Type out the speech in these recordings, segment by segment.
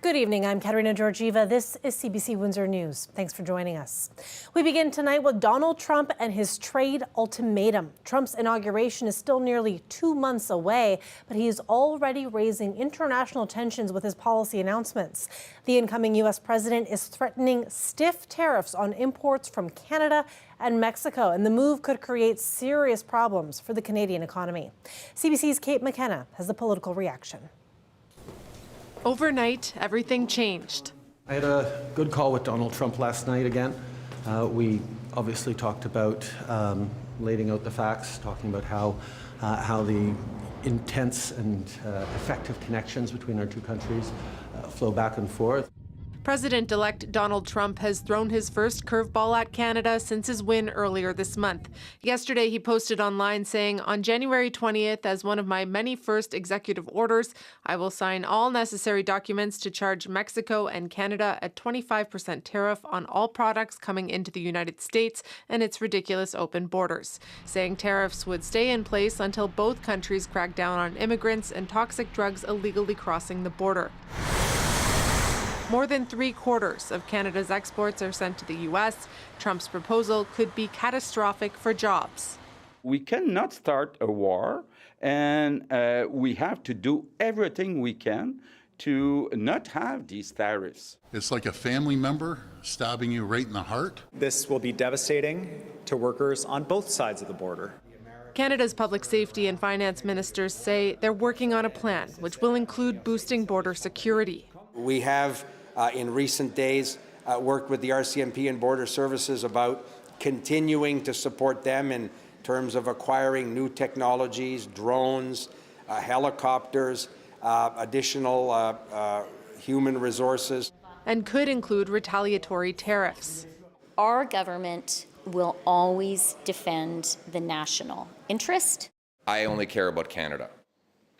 Good evening, I'm Katerina Georgieva. This is CBC Windsor News. Thanks for joining us. We begin tonight with Donald Trump and his trade ultimatum. Trump's inauguration is still nearly 2 months away, but he is already raising international tensions with his policy announcements. The incoming U.S. president is threatening stiff tariffs on imports from Canada and Mexico, and the move could create serious problems for the Canadian economy. CBC's Kate McKenna has the political reaction. Overnight, everything changed. I had a good call with Donald Trump last night again. We obviously talked about laying out the facts, talking about how the intense and effective connections between our two countries flow back and forth. President-elect Donald Trump has thrown his first curveball at Canada since his win earlier this month. Yesterday, he posted online saying, "On January 20th, as one of my many first executive orders, I will sign all necessary documents to charge Mexico and Canada a 25% tariff on all products coming into the United States and its ridiculous open borders," saying tariffs would stay in place until both countries crack down on immigrants and toxic drugs illegally crossing the border. More than 3/4 of Canada's exports are sent to the U.S. Trump's proposal could be catastrophic for jobs. We cannot start a war, and we have to do everything we can to not have these tariffs. It's like a family member stabbing you right in the heart. This will be devastating to workers on both sides of the border. Canada's public safety and finance ministers say they're working on a plan which will include boosting border security. We have in recent days worked with the RCMP and Border Services about continuing to support them in terms of acquiring new technologies, drones, helicopters, additional human resources. And could include retaliatory tariffs. Our government will always defend the national interest. I only care about Canada.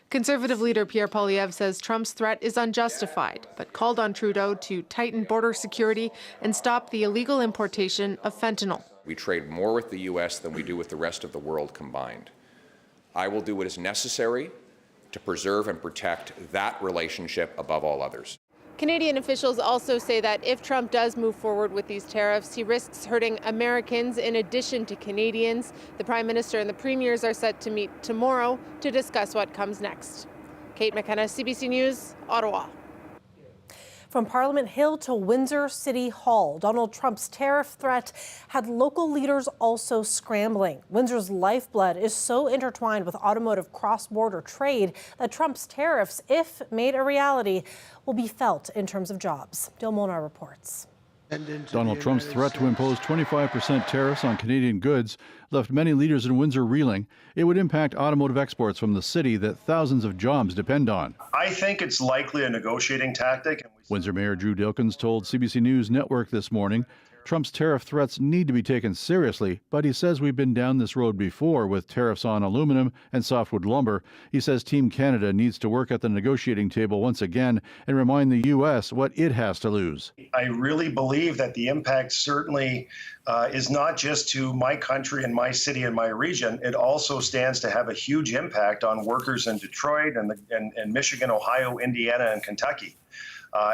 Conservative leader Pierre Poilievre says Trump's threat is unjustified, but called on Trudeau to tighten border security and stop the illegal importation of fentanyl. We trade more with the U.S. than we do with the rest of the world combined. I will do what is necessary to preserve and protect that relationship above all others. Canadian officials also say that if Trump does move forward with these tariffs, he risks hurting Americans in addition to Canadians. The Prime Minister and the Premiers are set to meet tomorrow to discuss what comes next. Kate McKenna, CBC News, Ottawa. From Parliament Hill to Windsor City Hall, Donald Trump's tariff threat had local leaders also scrambling. Windsor's lifeblood is so intertwined with automotive cross-border trade that Trump's tariffs, if made a reality, will be felt in terms of jobs. Dil Molnar reports. Donald Trump's threat to impose 25% tariffs on Canadian goods left many leaders in Windsor reeling. It would impact automotive exports from the city that thousands of jobs depend on. I think it's likely a negotiating tactic. Windsor Mayor Drew Dilkens told CBC News Network this morning Trump's tariff threats need to be taken seriously, but he says we've been down this road before with tariffs on aluminum and softwood lumber. He says Team Canada needs to work at the negotiating table once again and remind the U.S. what it has to lose. I really believe that the impact certainly is not just to my country and my city and my region. It also stands to have a huge impact on workers in Detroit and Michigan, Ohio, Indiana, and Kentucky.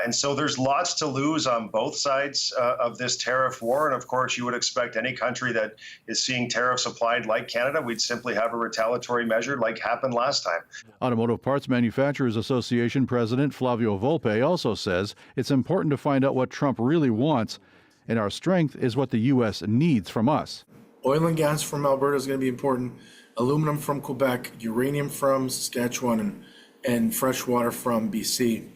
And so there's lots to lose on both sides of this tariff war. And of course, you would expect any country that is seeing tariffs applied like Canada, we'd simply have a retaliatory measure like happened last time. Automotive Parts Manufacturers Association President Flavio Volpe also says it's important to find out what Trump really wants, and our strength is what the U.S. needs from us. Oil and gas from Alberta is going to be important, aluminum from Quebec, uranium from Saskatchewan, and fresh water from BC.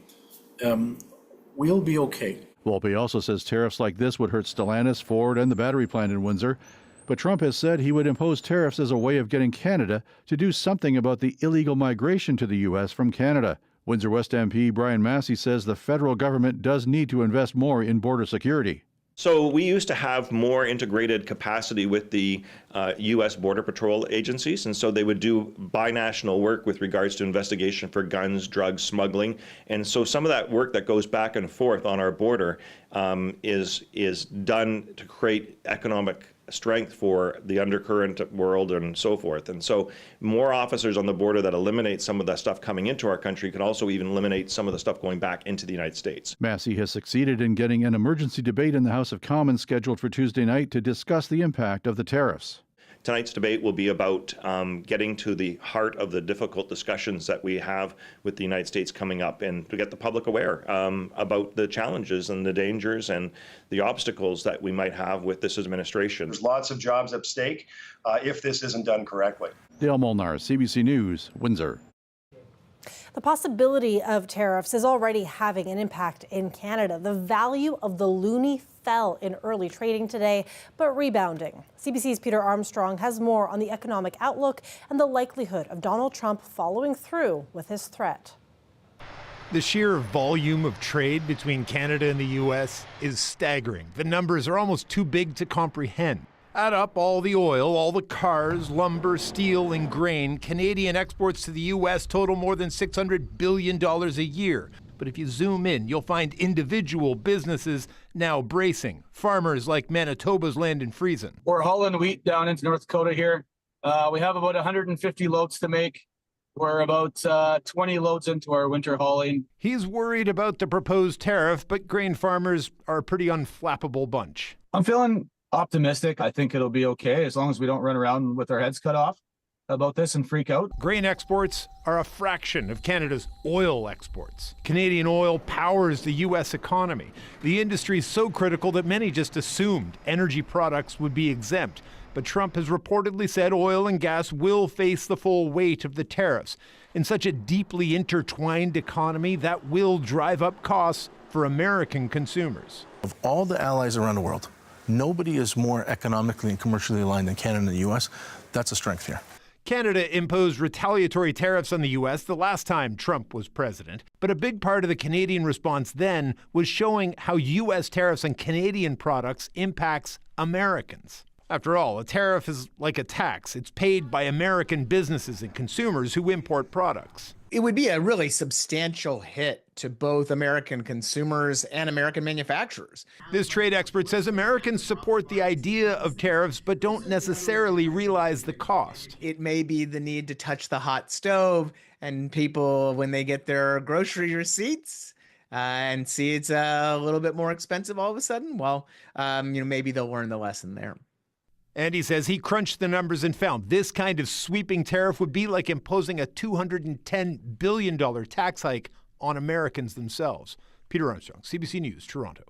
We'll be okay. Volpe also says tariffs like this would hurt Stellantis, Ford, and the battery plant in Windsor. But Trump has said he would impose tariffs as a way of getting Canada to do something about the illegal migration to the U.S. from Canada. Windsor West MP Brian Massey says the federal government does need to invest more in border security. So we used to have more integrated capacity with the U.S. Border Patrol agencies, and so they would do binational work with regards to investigation for guns, drugs, smuggling. And so some of that work that goes back and forth on our border is done to create economic strength for the undercurrent world and so forth. And so more officers on the border that eliminate some of that stuff coming into our country could also even eliminate some of the stuff going back into the United States. Massey has succeeded in getting an emergency debate in the House of Commons scheduled for Tuesday night to discuss the impact of the tariffs. Tonight's debate will be about getting to the heart of the difficult discussions that we have with the United States coming up, and to get the public aware about the challenges and the dangers and the obstacles that we might have with this administration. There's lots of jobs at stake if this isn't done correctly. Dale Molnar, CBC News, Windsor. The possibility of tariffs is already having an impact in Canada. The value of the loonie fell in early trading today, but rebounding. CBC's Peter Armstrong has more on the economic outlook and the likelihood of Donald Trump following through with his threat. The sheer volume of trade between Canada and the U.S. is staggering. The numbers are almost too big to comprehend. Add up all the oil, all the cars, lumber, steel, and grain. Canadian exports to the U.S. total more than $600 billion a year. But if you zoom in, you'll find individual businesses now bracing. Farmers like Manitoba's Landon Friesen. We're hauling wheat down into North Dakota here. We have about 150 loads to make. We're about 20 loads into our winter hauling. He's worried about the proposed tariff, but grain farmers are a pretty unflappable bunch. I'm feeling optimistic. I think it'll be okay as long as we don't run around with our heads cut off about this and freak out. Grain exports are a fraction of Canada's oil exports. Canadian oil powers the U.S. economy. The industry is so critical that many just assumed energy products would be exempt. But Trump has reportedly said oil and gas will face the full weight of the tariffs. In such a deeply intertwined economy, that will drive up costs for American consumers. Of all the allies around the world, nobody is more economically and commercially aligned than Canada and the U.S. That's a strength here. Canada imposed retaliatory tariffs on the U.S. the last time Trump was president. But a big part of the Canadian response then was showing how U.S. tariffs on Canadian products impacts Americans. After all, a tariff is like a tax. It's paid by American businesses and consumers who import products. It would be a really substantial hit to both American consumers and American manufacturers. This trade expert says Americans support the idea of tariffs, but don't necessarily realize the cost. It may be the need to touch the hot stove, and people, when they get their grocery receipts and see it's a little bit more expensive all of a sudden, well, maybe they'll learn the lesson there. And he says he crunched the numbers and found this kind of sweeping tariff would be like imposing a $210 billion tax hike on Americans themselves. Peter Armstrong, CBC News, Toronto.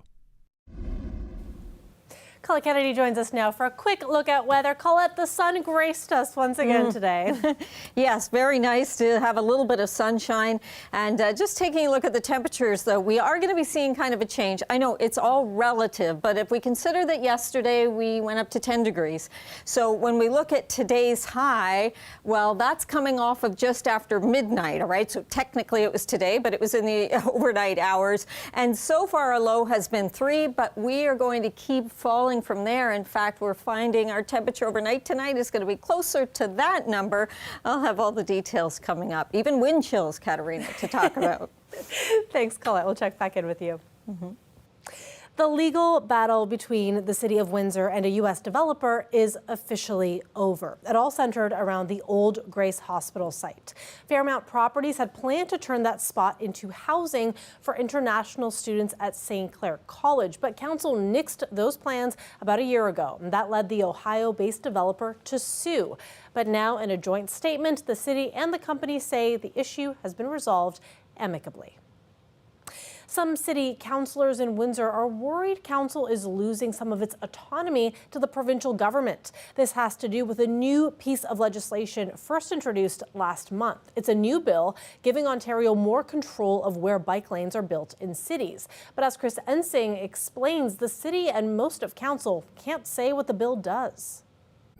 Colette Kennedy joins us now for a quick look at weather. Colette, the sun graced us once again today. Yes, very nice to have a little bit of sunshine. And just taking a look at the temperatures, though, we are going to be seeing kind of a change. I know it's all relative, but if we consider that yesterday we went up to 10 degrees. So when we look at today's high, well, that's coming off of just after midnight, all right? So technically it was today, but it was in the overnight hours. And so far our low has been 3, but we are going to keep falling from there. In fact, we're finding our temperature overnight tonight is going to be closer to that number. I'll have all the details coming up, even wind chills, Katerina, to talk about. Thanks, Colette. We'll check back in with you. The legal battle between the city of Windsor and a U.S. developer is officially over. It all centered around the old Grace Hospital site. Fairmount Properties had planned to turn that spot into housing for international students at St. Clair College, but council nixed those plans about a year ago. And that led the Ohio-based developer to sue. But now, in a joint statement, the city and the company say the issue has been resolved amicably. Some city councillors in Windsor are worried council is losing some of its autonomy to the provincial government. This has to do with a new piece of legislation first introduced last month. It's a new bill giving Ontario more control of where bike lanes are built in cities. But as Chris Ensing explains, the city and most of council can't say what the bill does.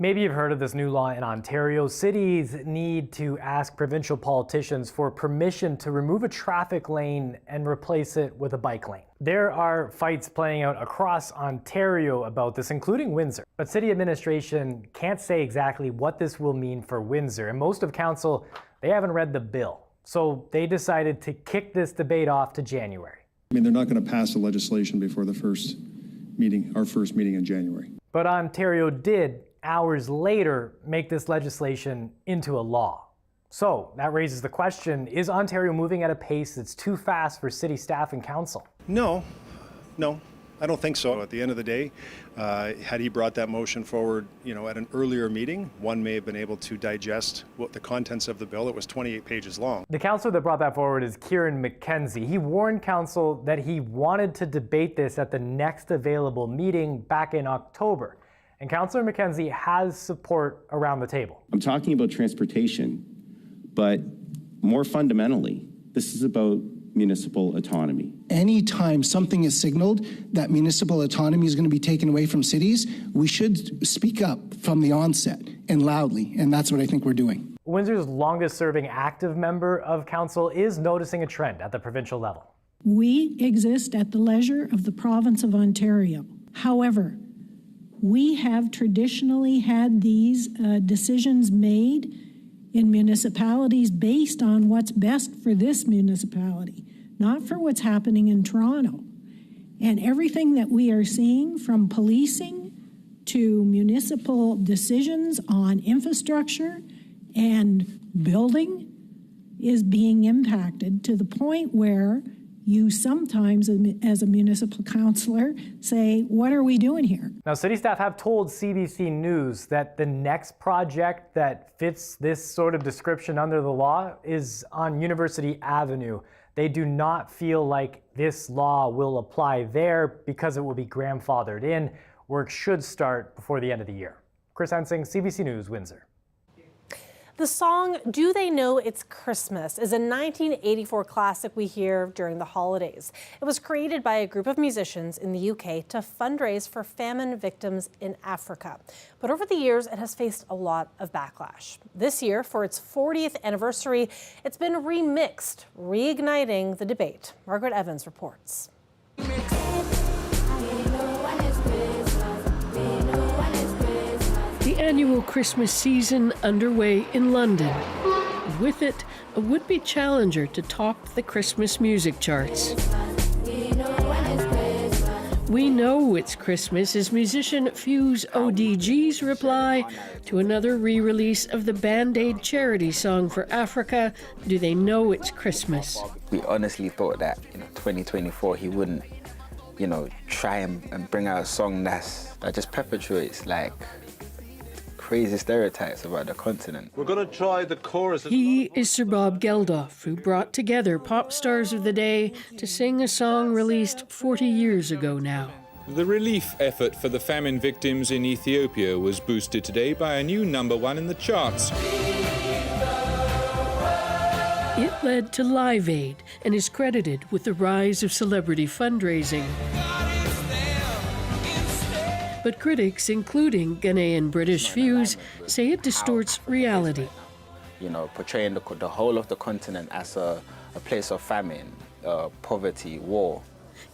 Maybe you've heard of this new law in Ontario. Cities need to ask provincial politicians for permission to remove a traffic lane and replace it with a bike lane. There are fights playing out across Ontario about this, including Windsor. But city administration can't say exactly what this will mean for Windsor. And most of council, they haven't read the bill. So they decided to kick this debate off to January. I mean, they're not going to pass the legislation before the first meeting, our first meeting in January. But Ontario did, hours later, make this legislation into a law. So that raises the question, is Ontario moving at a pace that's too fast for city staff and council? No, I don't think so. At the end of the day, had he brought that motion forward, at an earlier meeting, one may have been able to digest what the contents of the bill. It was 28 pages long. The councillor that brought that forward is Kieran McKenzie. He warned council that he wanted to debate this at the next available meeting back in October. And Councillor McKenzie has support around the table. I'm talking about transportation, but more fundamentally, this is about municipal autonomy. Anytime something is signaled that municipal autonomy is going to be taken away from cities, we should speak up from the onset and loudly, and that's what I think we're doing. Windsor's longest serving active member of council is noticing a trend at the provincial level. We exist at the leisure of the province of Ontario. However, we have traditionally had these decisions made in municipalities based on what's best for this municipality, not for what's happening in Toronto. And everything that we are seeing, from policing to municipal decisions on infrastructure and building, is being impacted to the point where you sometimes, as a municipal councillor, say, what are we doing here? Now, city staff have told CBC News that the next project that fits this sort of description under the law is on University Avenue. They do not feel like this law will apply there because it will be grandfathered in. Work should start before the end of the year. Chris Hensing, CBC News, Windsor. The song Do They Know It's Christmas is a 1984 classic we hear during the holidays. It was created by a group of musicians in the UK to fundraise for famine victims in Africa. But over the years, it has faced a lot of backlash. This year, for its 40th anniversary, it's been remixed, reigniting the debate. Margaret Evans reports. The annual Christmas season underway in London. With it, a would-be challenger to top the Christmas music charts. We know it's Christmas is musician Fuse ODG's reply to another re-release of the Band-Aid charity song for Africa, Do They Know It's Christmas? We honestly thought that in 2024 he wouldn't, try and bring out a song that just perpetuates crazy stereotypes about the continent. We're going to try the chorus. He is Sir Bob Geldof, who brought together pop stars of the day to sing a song released 40 years ago now. The relief effort for the famine victims in Ethiopia was boosted today by a new #1 in the charts. It led to Live Aid and is credited with the rise of celebrity fundraising. But critics, including Ghanaian British Fuse, say it distorts reality. Portraying the whole of the continent as a place of famine, poverty, war.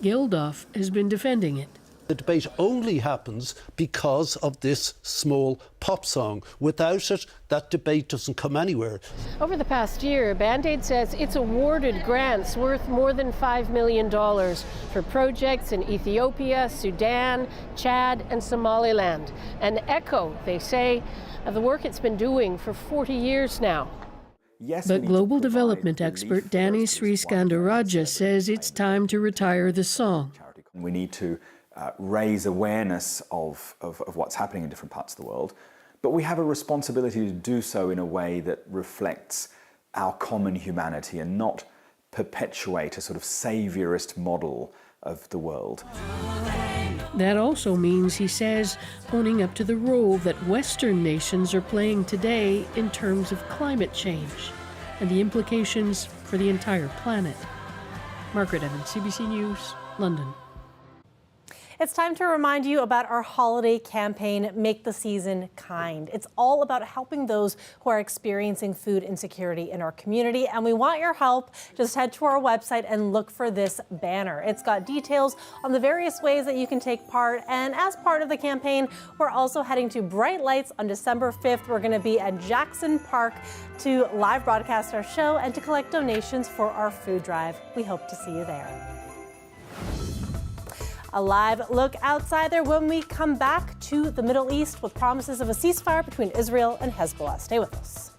Geldof has been defending it. The debate only happens because of this small pop song. Without it, that debate doesn't come anywhere. Over the past year, Band-Aid says it's awarded grants worth more than $5 million for projects in Ethiopia, Sudan, Chad, and Somaliland. An echo, they say, of the work it's been doing for 40 years now. But global development expert Danny Sriskandarajah says it's time to retire the song. We need to raise awareness of what's happening in different parts of the world, but we have a responsibility to do so in a way that reflects our common humanity and not perpetuate a sort of saviourist model of the world. That also means, he says, owning up to the role that Western nations are playing today in terms of climate change and the implications for the entire planet. Margaret Evans, CBC News, London. It's time to remind you about our holiday campaign, Make the Season Kind. It's all about helping those who are experiencing food insecurity in our community, and we want your help. Just head to our website and look for this banner. It's got details on the various ways that you can take part, and as part of the campaign, we're also heading to Bright Lights on December 5th. We're going to be at Jackson Park to live broadcast our show and to collect donations for our food drive. We hope to see you there. A live look outside there when we come back to the Middle East with promises of a ceasefire between Israel and Hezbollah. Stay with us.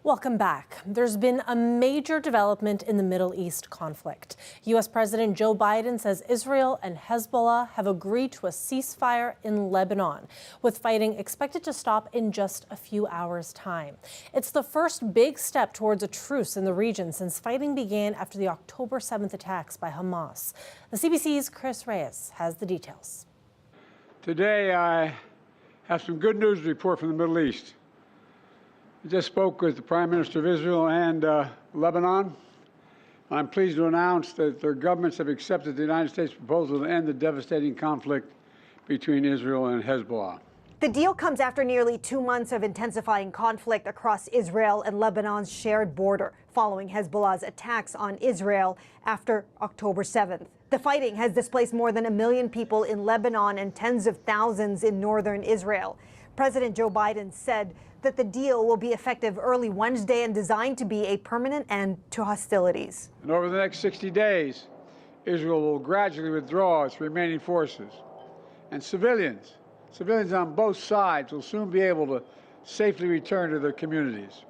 Welcome back. There's been a major development in the Middle East conflict. U.S. President Joe Biden says Israel and Hezbollah have agreed to a ceasefire in Lebanon, with fighting expected to stop in just a few hours' time. It's the first big step towards a truce in the region since fighting began after the October 7th attacks by Hamas. The CBC's Chris Reyes has the details. Today, I have some good news to report from the Middle East. I just spoke with the Prime Minister of Israel and Lebanon. I'm pleased to announce that their governments have accepted the United States proposal to end the devastating conflict between Israel and Hezbollah. The deal comes after nearly 2 months of intensifying conflict across Israel and Lebanon's shared border, following Hezbollah's attacks on Israel after October 7th. The fighting has displaced more than 1 million people in Lebanon and tens of thousands in northern Israel. President Joe Biden said that the deal will be effective early Wednesday and designed to be a permanent end to hostilities. And over the next 60 days, Israel will gradually withdraw its remaining forces. And civilians on both sides will soon be able to safely return to their communities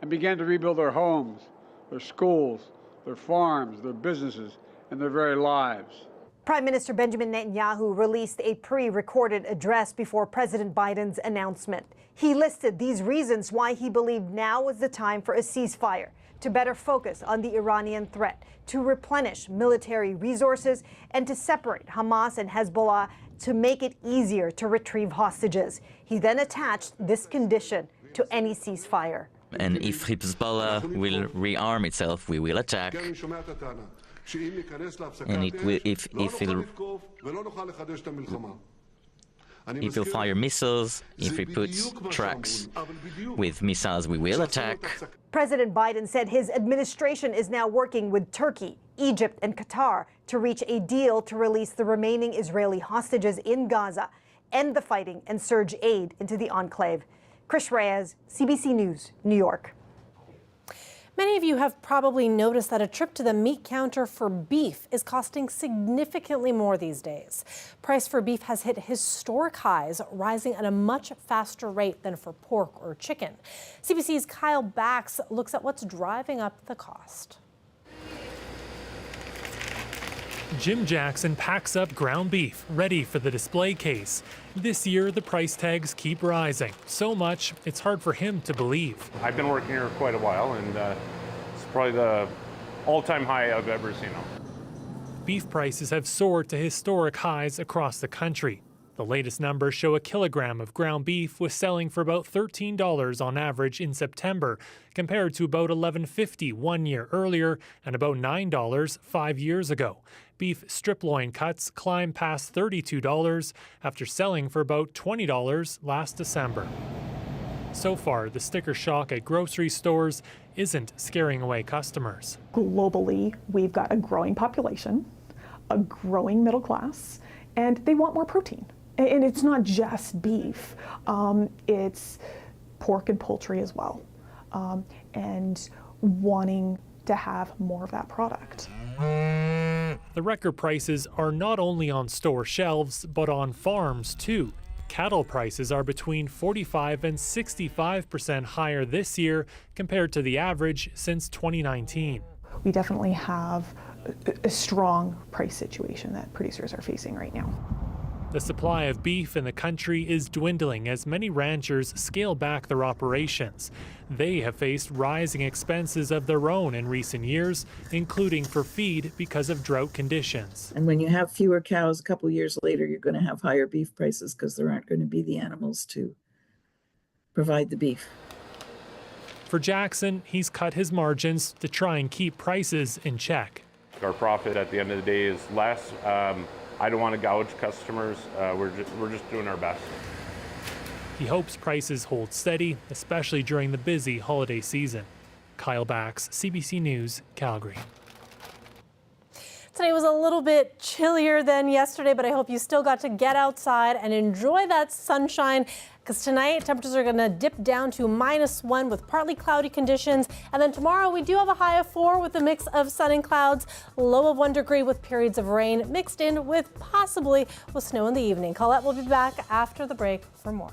and begin to rebuild their homes, their schools, their farms, their businesses, and their very lives. Prime Minister Benjamin Netanyahu released a pre-recorded address before President Biden's announcement. He listed these reasons why he believed now was the time for a ceasefire, to better focus on the Iranian threat, to replenish military resources, and to separate Hamas and Hezbollah to make it easier to retrieve hostages. He then attached this condition to any ceasefire. And if Hezbollah will rearm itself, we will attack. And if it will fire missiles, if it puts trucks with missiles, we will attack. President Biden said his administration is now working with Turkey, Egypt, and Qatar to reach a deal to release the remaining Israeli hostages in Gaza, end the fighting, and surge aid into the enclave. Krish Reyes, CBC News, New York. Many of you have probably noticed that a trip to the meat counter for beef is costing significantly more these days. Price for beef has hit historic highs, rising at a much faster rate than for pork or chicken. CBC's Kyle Bax looks at what's driving up the cost. Jim Jackson packs up ground beef, ready for the display case. This year, the price tags keep rising, so much it's hard for him to believe. I've been working here quite a while, and it's probably the all-time high I've ever seen them. Beef prices have soared to historic highs across the country. The latest numbers show a kilogram of ground beef was selling for about $13 on average in September, compared to about $11.50 1 year earlier and about $9 5 years ago. Beef strip loin cuts climbed past $32 after selling for about $20 last December. So far, the sticker shock at grocery stores isn't scaring away customers. Globally, we've got a growing population, a growing middle class, and they want more protein. And it's not just beef, it's pork and poultry as well, and wanting to have more of that product. The record prices are not only on store shelves, but on farms too. Cattle prices are between 45% and 65% higher this year compared to the average since 2019. We definitely have a strong price situation that producers are facing right now. The supply of beef in the country is dwindling as many ranchers scale back their operations. They have faced rising expenses of their own in recent years, including for feed because of drought conditions. And when you have fewer cows a couple years later, you're going to have higher beef prices because there aren't going to be the animals to provide the beef. For Jackson, he's cut his margins to try and keep prices in check. Our profit at the end of the day is less. I don't want to gouge customers. We're just doing our best. He hopes prices hold steady, especially during the busy holiday season. Kyle Bax, CBC News, Calgary. Today was a little bit chillier than yesterday, but I hope you still got to get outside and enjoy that sunshine, because tonight temperatures are going to dip down to -1 with partly cloudy conditions. And then tomorrow we do have a high of 4 with a mix of sun and clouds, low of 1 degree with periods of rain mixed in with possibly with snow in the evening. Colette will be back after the break for more.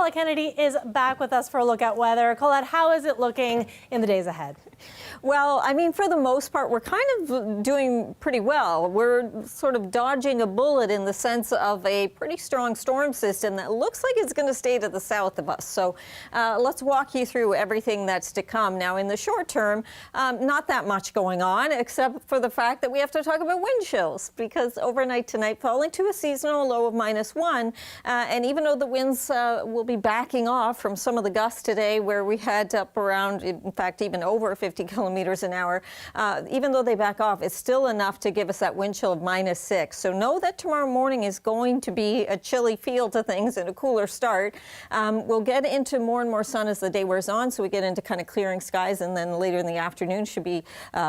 Colette Kennedy is back with us for a look at weather. Colette, how is it looking in the days ahead? Well, I mean, for the most part, we're kind of doing pretty well. We're sort of dodging a bullet in the sense of a pretty strong storm system that looks like it's going to stay to the south of us. So let's walk you through everything that's to come. Now, in the short term, not that much going on, except for the fact that we have to talk about wind chills, because overnight tonight, falling to a seasonal low of -1. And even though the winds will be backing off from some of the gusts today, where we had up around, in fact, even over 50 kilometers an hour, even though they back off, it's still enough to give us that wind chill of -6. So know that tomorrow morning is going to be a chilly feel to things and a cooler start. We'll get into more and more sun as the day wears on, so we get into kind of clearing skies, and then later in the afternoon should be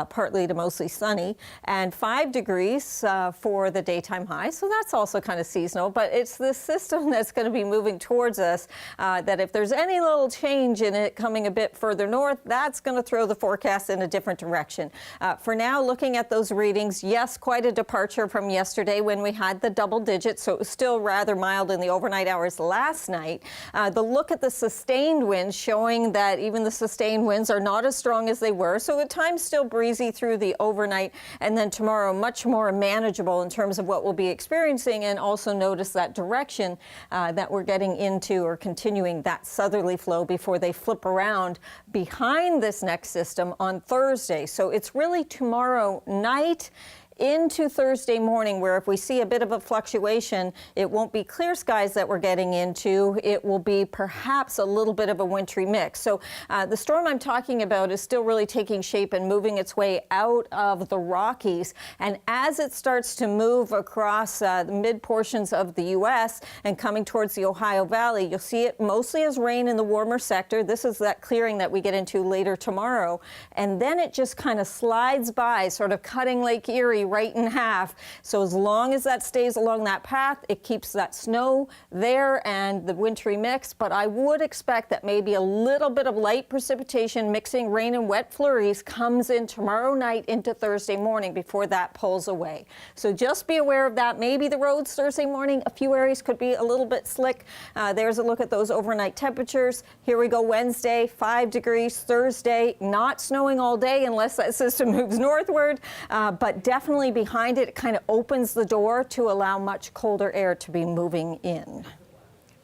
partly to mostly sunny, and 5 degrees for the daytime high. So that's also kind of seasonal, but it's this system that's going to be moving towards us that if there's any little change in it coming a bit further north, that's going to throw the forecast in a different direction. For now, looking at those readings, yes, quite a departure from yesterday when we had the double digits, so it was still rather mild in the overnight hours last night. The look at the sustained winds showing that even the sustained winds are not as strong as they were, so at times still breezy through the overnight, and then tomorrow much more manageable in terms of what we'll be experiencing. And also notice that direction that we're getting into, or continuing that southerly flow before they flip around behind this next system on Thursday. So it's really tomorrow night into Thursday morning, where if we see a bit of a fluctuation, it won't be clear skies that we're getting into. It will be perhaps a little bit of a wintry mix. So the storm I'm talking about is still really taking shape and moving its way out of the Rockies. And as it starts to move across the mid portions of the U.S. and coming towards the Ohio Valley, you'll see it mostly as rain in the warmer sector. This is that clearing that we get into later tomorrow. And then it just kind of slides by, sort of cutting Lake Erie right in half. So as long as that stays along that path, it keeps that snow there and the wintry mix. But I would expect that maybe a little bit of light precipitation mixing rain and wet flurries comes in tomorrow night into Thursday morning before that pulls away. So just be aware of that. Maybe the roads Thursday morning, a few areas could be a little bit slick. There's a look at those overnight temperatures. Here we go Wednesday, 5 degrees. Thursday, not snowing all day unless that system moves northward, but definitely behind it, it kind of opens the door to allow much colder air to be moving in.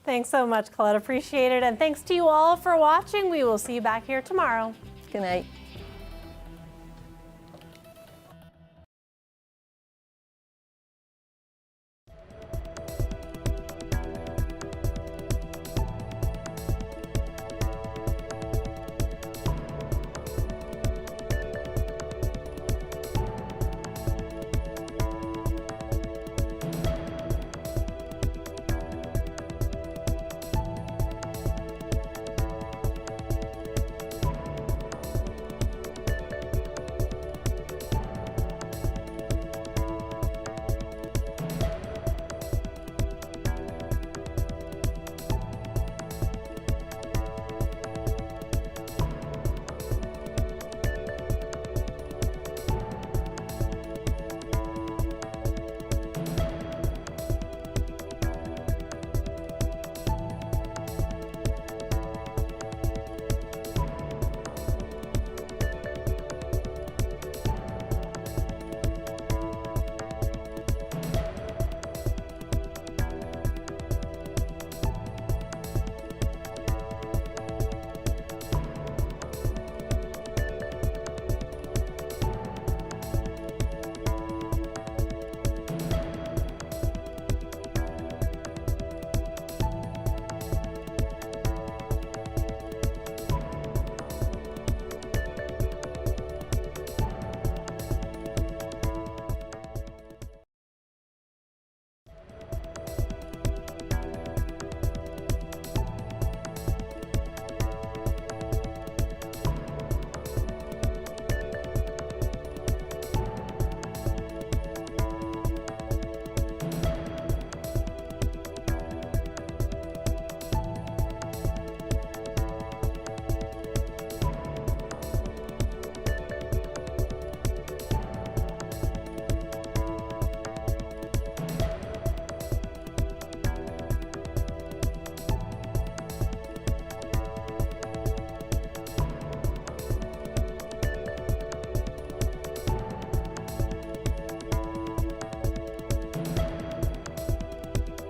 Thanks so much, Colette. Appreciate it. And thanks to you all for watching. We will see you back here tomorrow. Good night.